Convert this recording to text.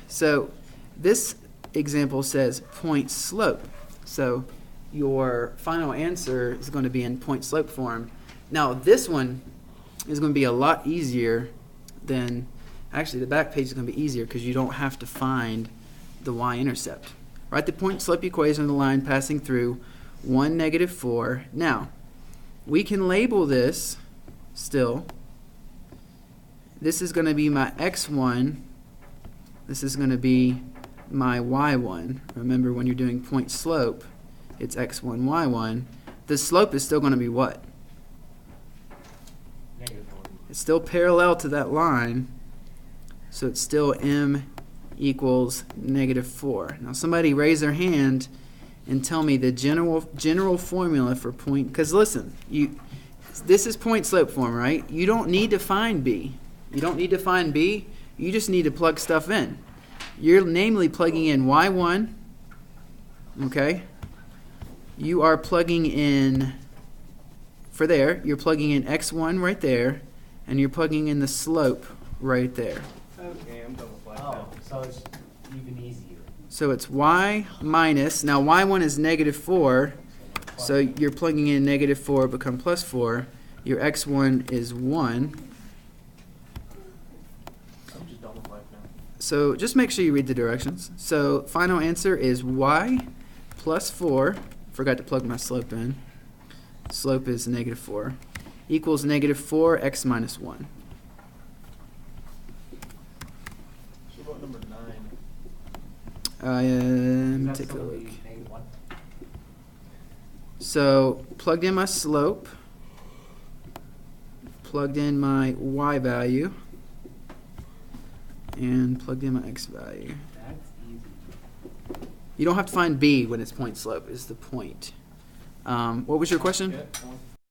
So this example says point slope. So your final answer is going to be in point slope form. Now this one is going to be a lot easier than, actually the back page is going to be easier because you don't have to find the y-intercept. Write the point slope equation of the line passing through 1, -4. Now, we can label this still. This is going to be my x1. This is going to be my y1. Remember, when you're doing point slope, it's x1, y1. The slope is still going to be what? -1. It's still parallel to that line, so it's still m equals -4. Now somebody raise their hand and tell me the general formula for point, because listen, this is point slope form, right? You don't need to find b. You don't need to find b, you just need to plug stuff in. You're namely plugging in y1, okay? You are plugging in, for there, you're plugging in x1 right there, and you're plugging in the slope right there. Okay, I'm double flagged now. So it's even easier. So it's y minus, now y1 is -4, so you're plugging in -4, become +4. Your x1 is 1. I'm just double flagged now. So just make sure you read the directions. So final answer is y plus 4. Forgot to plug my slope in. Slope is -4. Equals -4 x minus 1. So about number 9. That's Take a gonna look. be -1. So plugged in my slope, plugged in my y value, and plugged in my x value. That's easy. You don't have to find b when it's point slope, is the point. What was your question? Yeah,